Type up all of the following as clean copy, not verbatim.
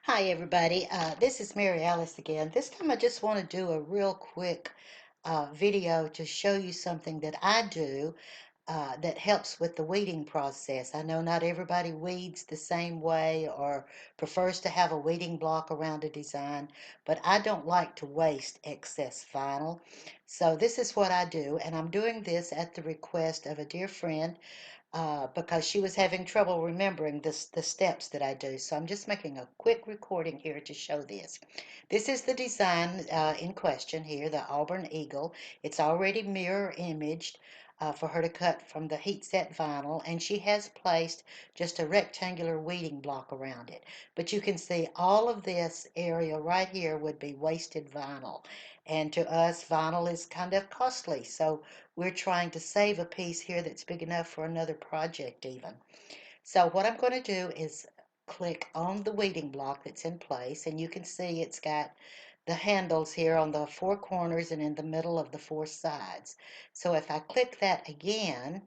Hi, everybody. This is Mary Alice again. This time I just want to do a real quick video to show you something that I do that helps with the weeding process. I know not everybody weeds the same way or prefers to have a weeding block around a design, but I don't like to waste excess vinyl. So this is what I do, and I'm doing this at the request of a dear friend because she was having trouble remembering the steps that I do. So I'm just making a quick recording here to show this. This is the design in question here, the Auburn Eagle. It's already mirror imaged for her to cut from the heat set vinyl, and she has placed just a rectangular weeding block around it. But you can see all of this area right here would be wasted vinyl. And to us, vinyl is kind of costly. So we're trying to save a piece here that's big enough for another project even. So what I'm going to do is click on the weeding block that's in place, and you can see it's got the handles here on the four corners and in the middle of the four sides. So if I click that again,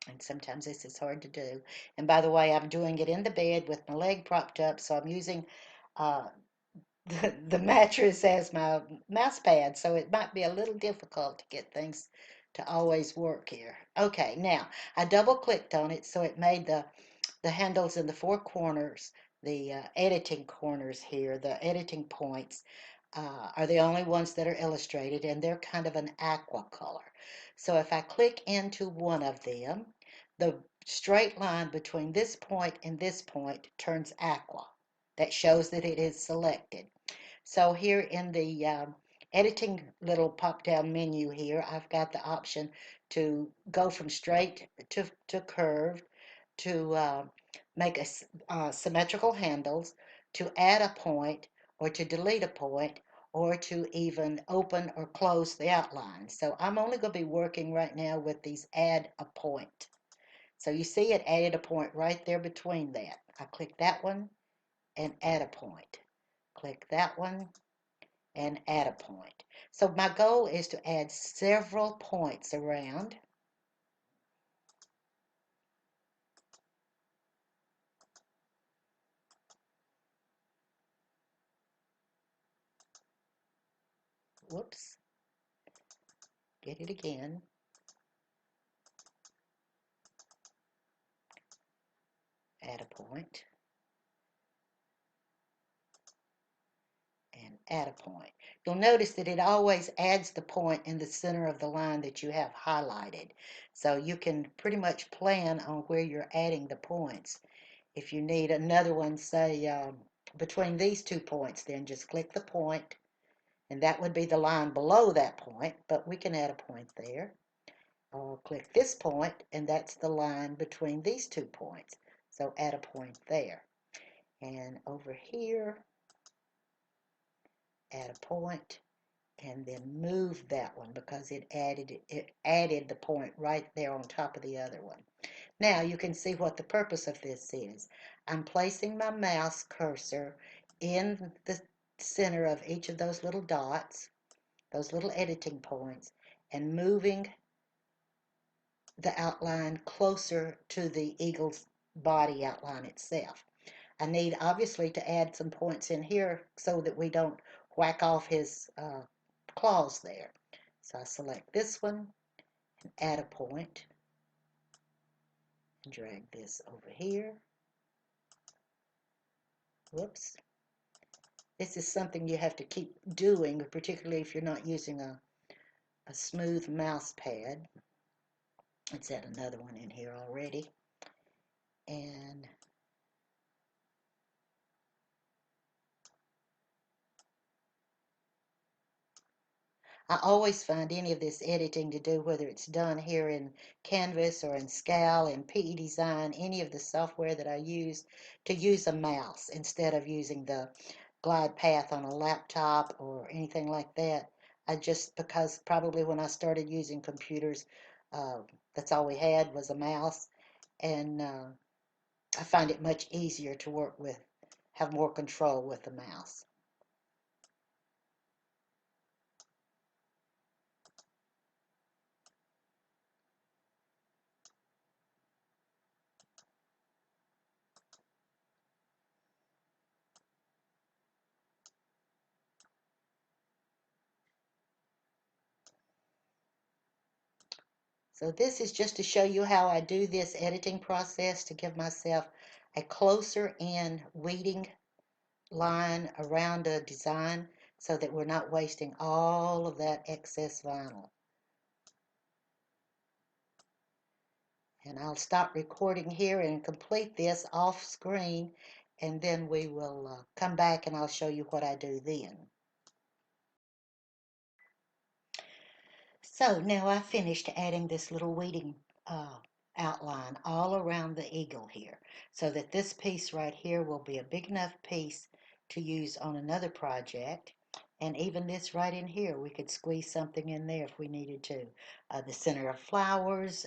and sometimes this is hard to do, and by the way, I'm doing it in the bed with my leg propped up, so I'm using uh, the mattress as my mouse pad, so it might be a little difficult to get things to always work here. Okay, now I double clicked on it, so it made the handles in the four corners, the editing corners here, the editing points are the only ones that are illustrated, and they're kind of an aqua color. So if I click into one of them, the straight line between this point and this point turns aqua. That shows that it is selected. So here in the editing little pop-down menu here, I've got the option to go from straight to curved, to make symmetrical handles, to add a point, or to delete a point, or to even open or close the outline. So I'm only going to be working right now with these add a point. So you see it added a point right there between that. I click that one and add a point. Click that one and add a point. So my goal is to add several points around. Whoops, get it again. Add a point and add a point. You'll notice that it always adds the point in the center of the line that you have highlighted. So you can pretty much plan on where you're adding the points. If you need another one, say between these 2 points, then just click the point, and that would be the line below that point, but we can add a point there. Or click this point, and that's the line between these 2 points. So add a point there. And over here, add a point, and then move that one because it added the point right there on top of the other one. Now you can see what the purpose of this is. I'm placing my mouse cursor in the center of each of those little dots, those little editing points, and moving the outline closer to the eagle's body outline itself. I need obviously to add some points in here so that we don't whack off his claws there. So I select this one and add a point and drag this over here. Whoops. This is something you have to keep doing, particularly if you're not using a smooth mouse pad. Let's add another one in here already. And I always find any of this editing to do, whether it's done here in Canvas or in Scal and PE Design, any of the software that I use, to use a mouse instead of using the glide path on a laptop or anything like that. I just, because probably when I started using computers, uh, that's all we had was a mouse, and I find it much easier to work with, have more control with the mouse. So this is just to show you how I do this editing process to give myself a closer in weeding line around a design so that we're not wasting all of that excess vinyl. And I'll stop recording here and complete this off screen, and then we will come back and I'll show you what I do then. So now I finished adding this little weeding outline all around the eagle here, so that this piece right here will be a big enough piece to use on another project. And even this right in here, we could squeeze something in there if we needed to. The center of flowers,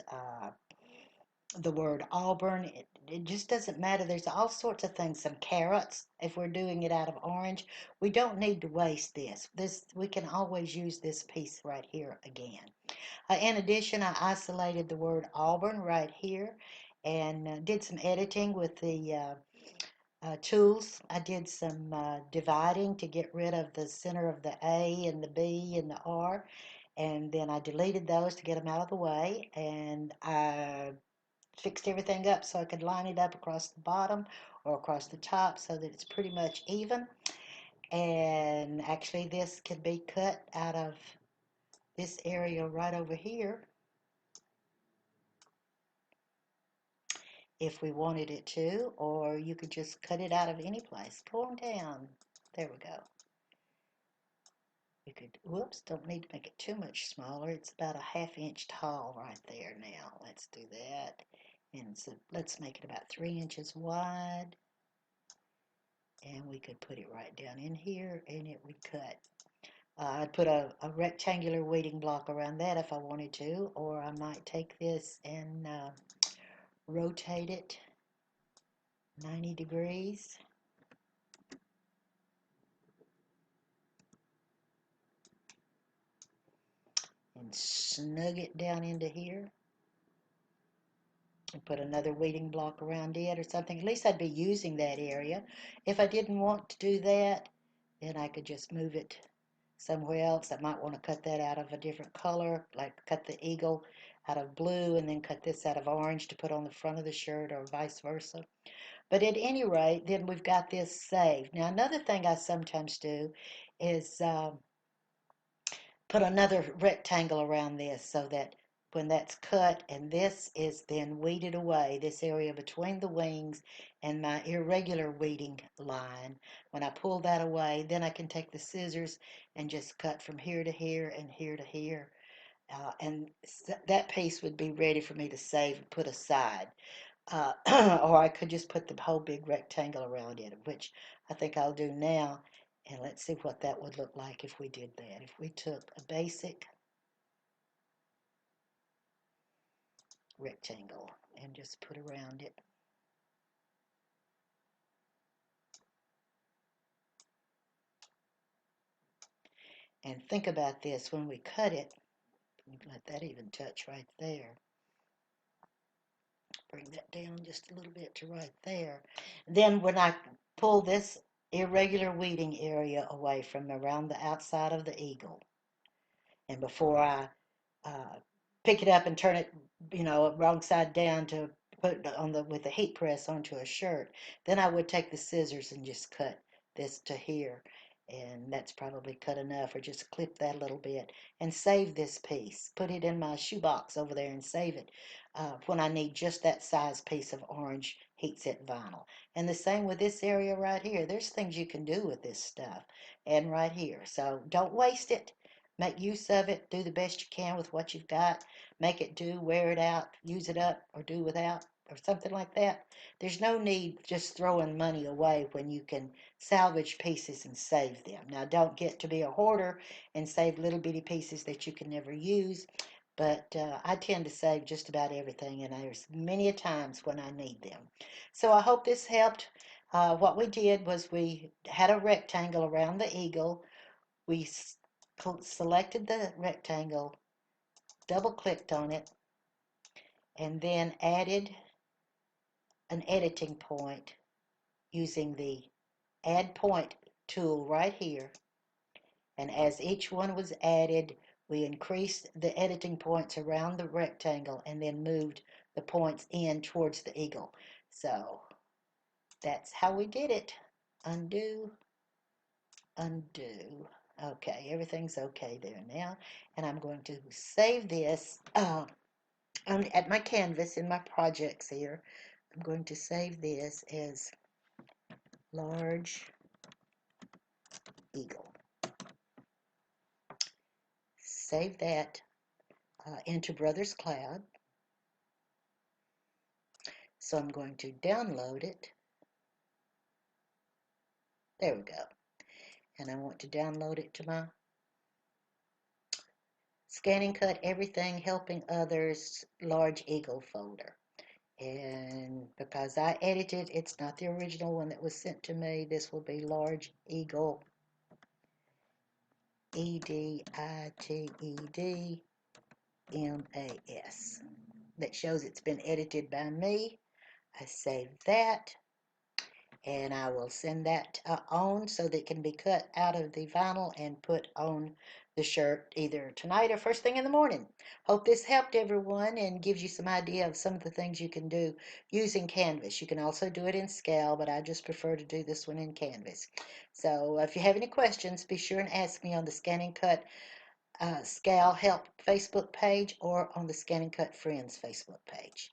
the word Auburn, it just doesn't matter. There's all sorts of things. Some carrots, if we're doing it out of orange. We don't need to waste this. We can always use this piece right here again. In addition, I isolated the word Auburn right here and did some editing with the tools. I did some dividing to get rid of the center of the A and the B and the R, and then I deleted those to get them out of the way, and I fixed everything up so I could line it up across the bottom or across the top so that it's pretty much even. And actually this could be cut out of this area right over here if we wanted it to, or you could just cut it out of any place. Go on down. There we go. You could, whoops, don't need to make it too much smaller. It's about a ½ inch tall right there now. Let's do that. And so let's make it about 3 inches wide. And we could put it right down in here and it would cut. I'd put a rectangular weeding block around that if I wanted to, or I might take this and rotate it 90 degrees. And snug it down into here. And put another weeding block around it or something. At least I'd be using that area. If I didn't want to do that, then I could just move it somewhere else. I might want to cut that out of a different color, like cut the eagle out of blue and then cut this out of orange to put on the front of the shirt or vice versa. But at any rate, then we've got this saved. Now, another thing I sometimes do is put another rectangle around this so that when that's cut and this is then weeded away, this area between the wings and my irregular weeding line, when I pull that away, then I can take the scissors and just cut from here to here and here to here. And that piece would be ready for me to save and put aside. Or I could just put the whole big rectangle around it, which I think I'll do now. And let's see what that would look like if we did that. If we took a basic rectangle and just put around it. And think about this, when we cut it, let that even touch right there. Bring that down just a little bit to right there. Then when I pull this irregular weeding area away from around the outside of the eagle, and before I uh, pick it up and turn it, wrong side down to put it on with the heat press onto a shirt, then I would take the scissors and just cut this to here, and that's probably cut enough, or just clip that a little bit and save this piece. Put it in my shoebox over there and save it when I need just that size piece of orange heat set vinyl. And the same with this area right here. There's things you can do with this stuff and right here. So don't waste it. Make use of it. Do the best you can with what you've got. Make it do, wear it out, use it up, or do without, or something like that. There's no need just throwing money away when you can salvage pieces and save them. Now, don't get to be a hoarder and save little bitty pieces that you can never use. But I tend to save just about everything, and there's many a times when I need them. So I hope this helped. What we did was we had a rectangle around the eagle. We selected the rectangle, double clicked on it, and then added an editing point using the add point tool right here. And as each one was added, We increased the editing points around the rectangle and then moved the points in towards the eagle. So that's how we did it. Undo, undo. Okay, everything's okay there now. And I'm going to save this at my canvas in my projects here. I'm going to save this as large eagle. Save that into Brothers Cloud. So I'm going to download it. There we go. And I want to download it to my Scanning Cut Everything Helping Others Large Eagle folder. And because I edited, it's not the original one that was sent to me. This will be Large Eagle, EDITEDMAS. That shows it's been edited by me. I save that, and I will send that on so that it can be cut out of the vinyl and put on the shirt either tonight or first thing in the morning. Hope this helped everyone and gives you some idea of some of the things you can do using Canvas. You can also do it in Scale, but I just prefer to do this one in Canvas. So if you have any questions, be sure and ask me on the Scanning Cut Scale Help Facebook page or on the Scanning Cut Friends Facebook page.